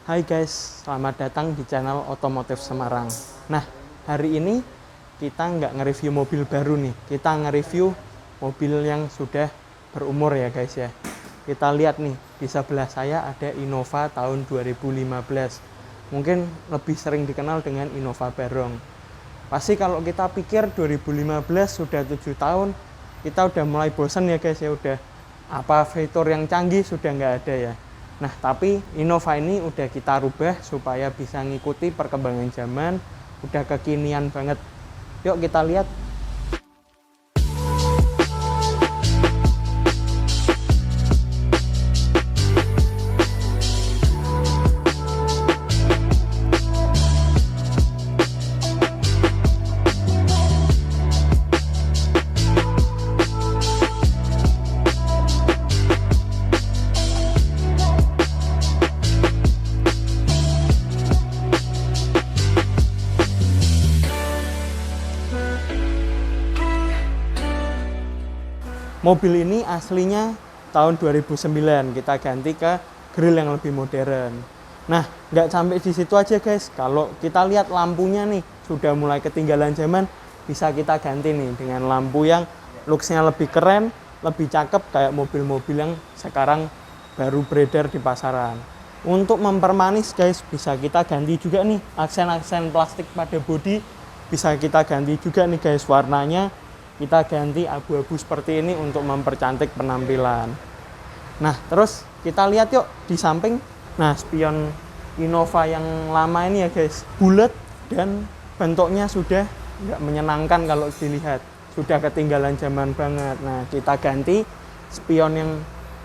Hai guys, selamat datang di channel Otomotif Semarang. Nah, hari ini kita nggak nge-review mobil baru nih. Kita nge-review mobil yang sudah berumur ya guys ya. Kita lihat nih, di sebelah saya ada Innova tahun 2015. Mungkin lebih sering dikenal dengan Innova Barong. Pasti kalau kita pikir 2015 sudah 7 tahun, kita udah mulai bosan ya guys ya. Udah apa fitur yang canggih sudah nggak ada ya. Nah, tapi Innova ini udah kita rubah supaya bisa ngikuti perkembangan zaman, udah kekinian banget. Yuk kita lihat. Mobil ini aslinya tahun 2009, kita ganti ke grill yang lebih modern. Nah, nggak sampai di situ aja guys. Kalau kita lihat lampunya nih, sudah mulai ketinggalan zaman, bisa kita ganti nih dengan lampu yang looks-nya lebih keren, lebih cakep kayak mobil-mobil yang sekarang baru beredar di pasaran. Untuk mempermanis guys, bisa kita ganti juga nih aksen-aksen plastik pada bodi, bisa kita ganti juga nih guys warnanya. Kita ganti abu-abu seperti ini untuk mempercantik penampilan. Nah, terus kita lihat yuk di samping. Nah, spion Innova yang lama ini ya guys, bulat dan bentuknya sudah nggak menyenangkan kalau dilihat. Sudah ketinggalan zaman banget. Nah, kita ganti spion yang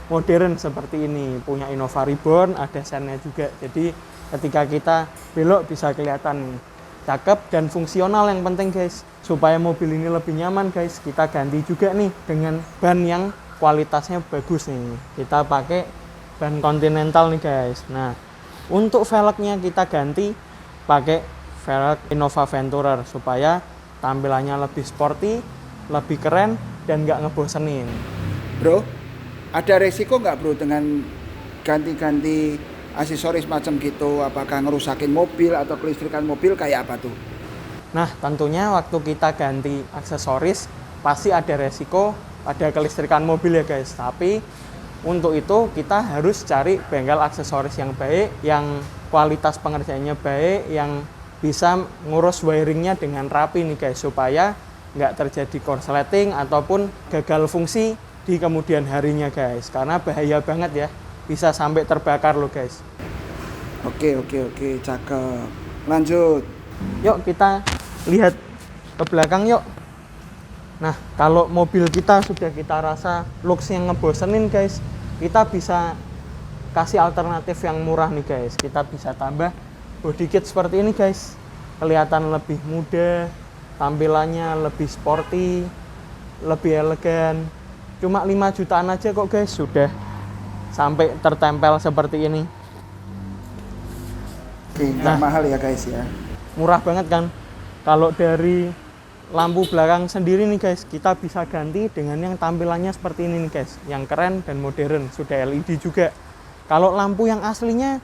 modern seperti ini. Punya Innova Reborn, ada sennya juga. Jadi ketika kita belok bisa kelihatan cakep dan fungsional yang penting guys. Supaya mobil ini lebih nyaman guys, kita ganti juga nih dengan ban yang kualitasnya bagus nih. Kita pakai ban Continental nih guys. Nah, untuk velgnya kita ganti pakai velg Innova Venturer supaya tampilannya lebih sporty, lebih keren dan nggak ngebosenin. Bro, ada resiko nggak bro dengan ganti-ganti aksesoris macam gitu? Apakah ngerusakin mobil atau kelistrikan mobil kayak apa tuh? Nah, tentunya waktu kita ganti aksesoris pasti ada resiko pada kelistrikan mobil ya guys. Tapi untuk itu kita harus cari bengkel aksesoris yang baik, yang kualitas pengerjaannya baik, yang bisa ngurus wiringnya dengan rapi nih guys, supaya nggak terjadi korsleting ataupun gagal fungsi di kemudian harinya guys. Karena bahaya banget ya, bisa sampai terbakar loh guys. Oke, cakep. Lanjut. Yuk kita lihat ke belakang yuk. Nah, kalau mobil kita sudah kita rasa looks yang ngebosenin guys, kita bisa kasih alternatif yang murah nih guys. Kita bisa tambah body kit seperti ini guys. Kelihatan lebih muda, tampilannya lebih sporty, lebih elegan. Cuma 5 jutaan aja kok guys, sudah sampai tertempel seperti ini. Oke, nggak mahal ya guys ya. Murah banget kan. Kalau dari lampu belakang sendiri nih guys, kita bisa ganti dengan yang tampilannya seperti ini nih guys, yang keren dan modern, sudah LED juga. Kalau lampu yang aslinya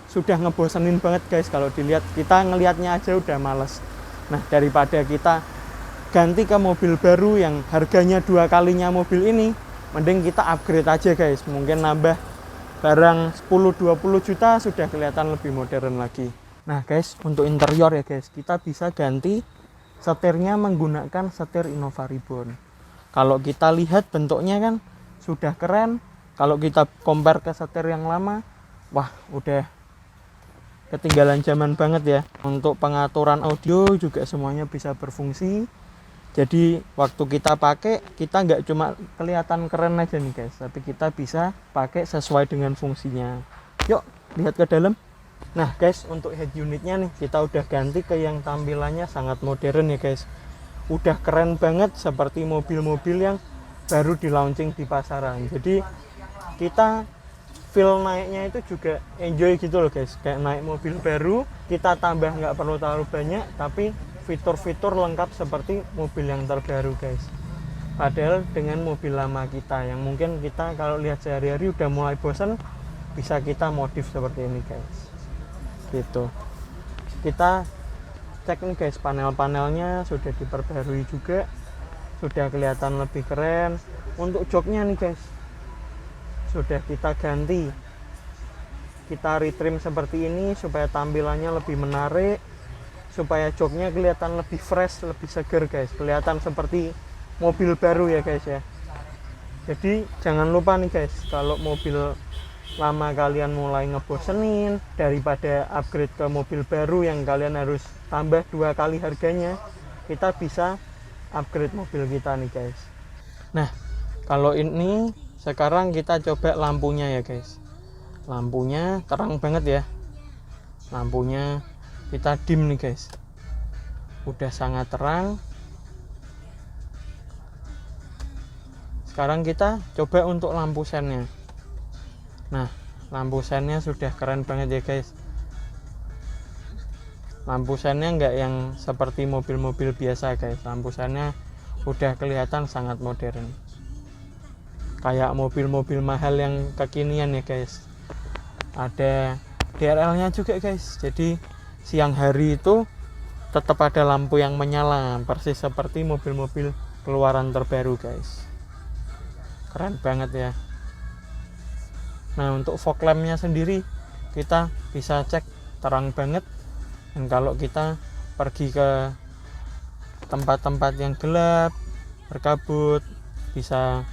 sudah ngebosenin banget guys, kalau dilihat, kita ngelihatnya aja udah males. Nah, daripada kita ganti ke mobil baru yang harganya 2 kalinya mobil ini, mending kita upgrade aja guys. Mungkin nambah barang 10-20 juta sudah kelihatan lebih modern lagi. Nah guys, untuk interior ya guys, kita bisa ganti setirnya menggunakan setir Innova Reborn. Kalau kita lihat bentuknya kan sudah keren. Kalau kita compare ke setir yang lama, wah udah ketinggalan zaman banget ya. Untuk pengaturan audio juga semuanya bisa berfungsi. Jadi waktu kita pakai, kita nggak cuma kelihatan keren aja nih guys, tapi kita bisa pakai sesuai dengan fungsinya. Yuk lihat ke dalam. Nah guys, untuk head unitnya nih kita udah ganti ke yang tampilannya sangat modern ya guys. Udah keren banget seperti mobil-mobil yang baru di launching di pasaran. Jadi kita feel naiknya itu juga enjoy gitu loh guys, kayak naik mobil baru. Kita tambah nggak perlu terlalu banyak, tapi fitur-fitur lengkap seperti mobil yang terbaru guys. Padahal dengan mobil lama kita yang mungkin kita kalau lihat sehari-hari udah mulai bosan, bisa kita modif seperti ini guys. Gitu. Kita cek nih guys, panel-panelnya sudah diperbarui juga, sudah kelihatan lebih keren. Untuk joknya nih guys, sudah kita ganti, kita retrim seperti ini supaya tampilannya lebih menarik, supaya joknya kelihatan lebih fresh, lebih seger guys, kelihatan seperti mobil baru ya guys ya. Jadi jangan lupa nih guys, kalau mobil lama kalian mulai ngebosenin, daripada upgrade ke mobil baru yang kalian harus tambah 2 kali harganya, kita bisa upgrade mobil kita nih guys. Nah, kalau ini sekarang kita coba lampunya ya guys. Lampunya terang banget ya. Lampunya kita dim nih guys. Udah sangat terang. Sekarang kita coba untuk lampu sennya. Nah, lampu sennya sudah keren banget ya guys. Lampu sennya nggak yang seperti mobil-mobil biasa guys. Lampu sennya udah kelihatan sangat modern, kayak mobil-mobil mahal yang kekinian ya guys. Ada DRL nya juga guys, jadi siang hari itu tetap ada lampu yang menyala, persis seperti mobil-mobil keluaran terbaru guys. Keren banget ya. Nah, untuk fog lampnya sendiri kita bisa cek terang banget. Dan kalau kita pergi ke tempat-tempat yang gelap, berkabut, bisa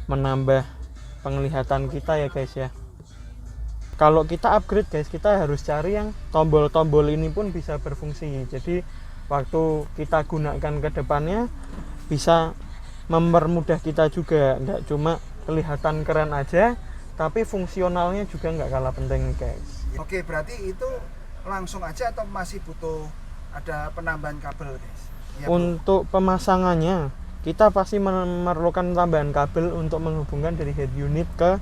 menambah penglihatan kita ya guys ya. Kalau kita upgrade guys, kita harus cari yang tombol-tombol ini pun bisa berfungsi. Jadi waktu kita gunakan ke depannya bisa mempermudah kita juga, nggak cuma kelihatan keren aja, tapi fungsionalnya juga nggak kalah penting guys. Oke, berarti itu langsung aja atau masih butuh ada penambahan kabel guys? Ya, untuk pemasangannya kita pasti memerlukan tambahan kabel untuk menghubungkan dari head unit ke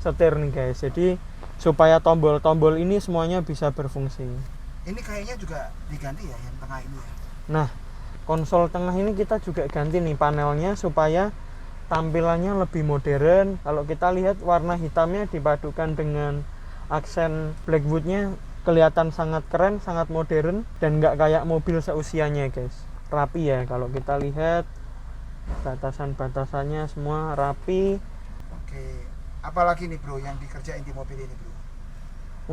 setir nih guys. Jadi supaya tombol-tombol ini semuanya bisa berfungsi. Ini kayaknya juga diganti ya yang tengah ini ya? Nah, konsol tengah ini kita juga ganti nih panelnya supaya tampilannya lebih modern. Kalau kita lihat warna hitamnya dipadukan dengan aksen blackwoodnya, kelihatan sangat keren, sangat modern, dan nggak kayak mobil seusianya guys. Rapi ya, kalau kita lihat batasan-batasannya semua rapi. Oke, apalagi nih bro yang dikerjain di mobil ini bro?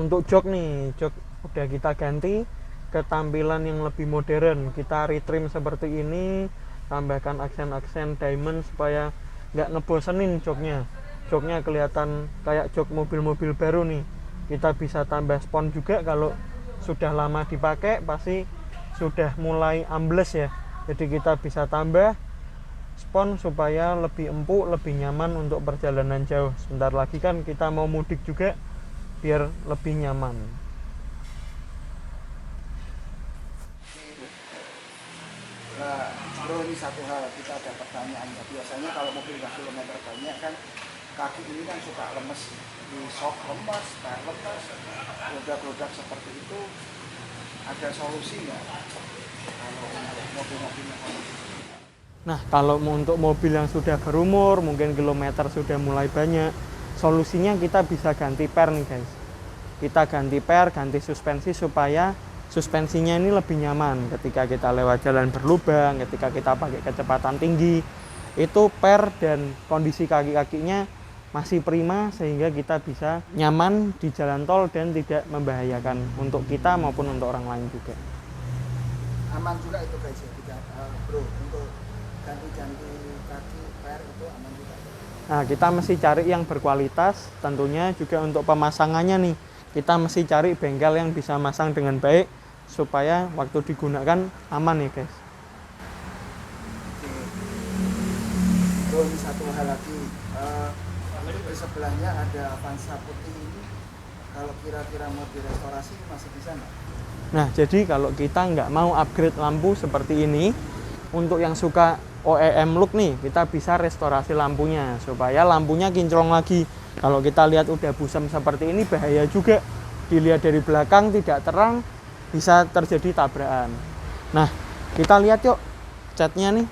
Untuk jok nih, jok udah kita ganti ke tampilan yang lebih modern. Kita retrim seperti ini, tambahkan aksen-aksen diamond supaya nggak ngebosenin joknya. Joknya kelihatan kayak jok mobil-mobil baru nih. Kita bisa tambah spon juga, kalau sudah lama dipakai pasti sudah mulai ambles ya. Jadi kita bisa tambah spon supaya lebih empuk, lebih nyaman untuk perjalanan jauh. Sebentar lagi kan kita mau mudik juga, biar lebih nyaman. Nah, bro, ini satu hal, kita ada pertanyaan ya. Biasanya kalau mobil udah kilometer banyak kan kaki ini kan suka lemes, di shock lemes, tayar lemes, gerodak-gerodak seperti itu. Ada solusi nggak kalau untuk mobil-mobil yang Nah, kalau untuk mobil yang sudah berumur, mungkin kilometer sudah mulai banyak, solusinya kita bisa ganti per nih guys. Kita ganti per, ganti suspensi supaya suspensinya ini lebih nyaman ketika kita lewat jalan berlubang, ketika kita pakai kecepatan tinggi. Itu per dan kondisi kaki-kakinya masih prima sehingga kita bisa nyaman di jalan tol dan tidak membahayakan untuk kita maupun untuk orang lain juga. aman juga itu guys ya, tidak bro, untuk ganti-ganti kaki per itu aman juga. Nah, kita mesti cari yang berkualitas, tentunya juga untuk pemasangannya nih. Kita mesti cari bengkel yang bisa masang dengan baik supaya waktu digunakan aman ya guys. Oke. Bro, ini satu hal lagi, itu di sebelahnya ada Avanza putih ini, kalau kira-kira mau direstorasi masih bisa nggak? Nah, jadi kalau kita nggak mau upgrade lampu seperti ini, untuk yang suka OEM look nih, kita bisa restorasi lampunya supaya lampunya kinclong lagi. Kalau kita lihat udah busam seperti ini bahaya juga. Dilihat dari belakang tidak terang, bisa terjadi tabrakan. Nah, kita lihat yuk catnya nih.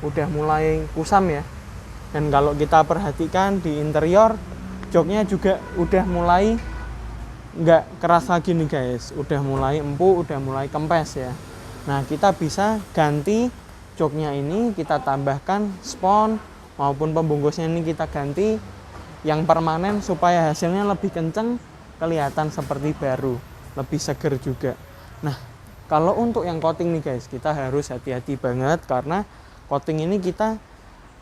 udah mulai kusam ya. Dan kalau kita perhatikan di interior, joknya juga udah mulai nggak keras lagi nih guys, udah mulai empuk, udah mulai kempes ya. Nah, kita bisa ganti joknya ini, kita tambahkan spon maupun pembungkusnya ini kita ganti yang permanen supaya hasilnya lebih kenceng, kelihatan seperti baru, lebih seger juga. Nah, kalau untuk yang coating nih guys, kita harus hati-hati banget karena coating ini kita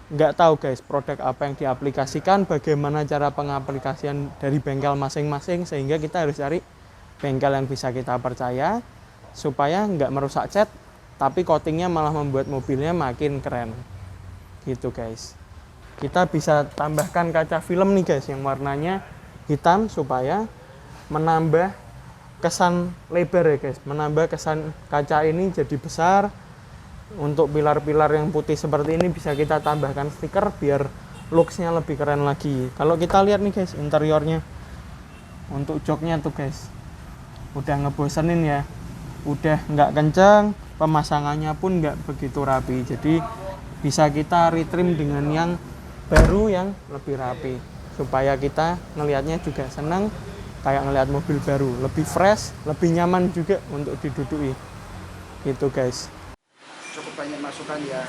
nggak tahu guys produk apa yang diaplikasikan, bagaimana cara pengaplikasian dari bengkel masing-masing, sehingga kita harus cari bengkel yang bisa kita percaya supaya nggak merusak cat tapi coatingnya malah membuat mobilnya makin keren gitu guys. Kita bisa tambahkan kaca film nih guys yang warnanya hitam supaya menambah kesan lebar ya guys, menambah kesan kaca ini jadi besar. Untuk pilar-pilar yang putih seperti ini bisa kita tambahkan stiker biar looksnya lebih keren lagi. Kalau kita lihat nih guys interiornya, untuk joknya tuh guys udah ngebosenin ya, udah nggak kenceng, pemasangannya pun nggak begitu rapi. Jadi bisa kita retrim dengan yang baru yang lebih rapi supaya kita ngelihatnya juga seneng kayak ngelihat mobil baru, lebih fresh, lebih nyaman juga untuk diduduki gitu guys. Cukup banyak masukan ya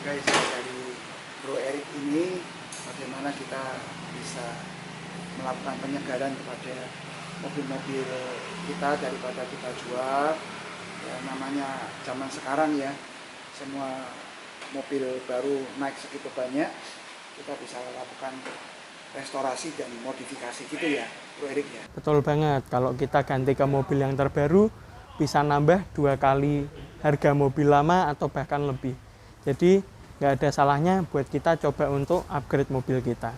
guys dari Bro Erik ini, bagaimana kita bisa melakukan penyegaran kepada mobil-mobil kita daripada kita jual ya. Namanya zaman sekarang ya, semua mobil baru naik segitu banyak, kita bisa lakukan restorasi dan modifikasi gitu ya Bro Erik ya. Betul banget, kalau kita ganti ke mobil yang terbaru bisa nambah 2 kali harga mobil lama atau bahkan lebih. Jadi nggak ada salahnya buat kita coba untuk upgrade mobil kita.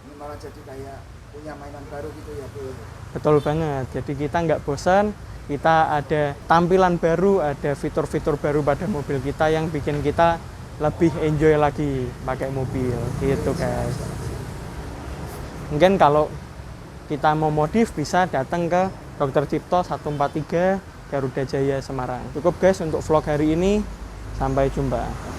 Ini malah jadi kayak punya mainan baru gitu ya Bro. Betul banget, jadi kita nggak bosan, kita ada tampilan baru, ada fitur-fitur baru pada mobil kita yang bikin kita lebih enjoy lagi pakai mobil gitu guys. Mungkin kalau kita mau modif bisa datang ke Dr. Cipto 143 Garuda Jaya Semarang. Cukup guys untuk vlog hari ini, sampai jumpa.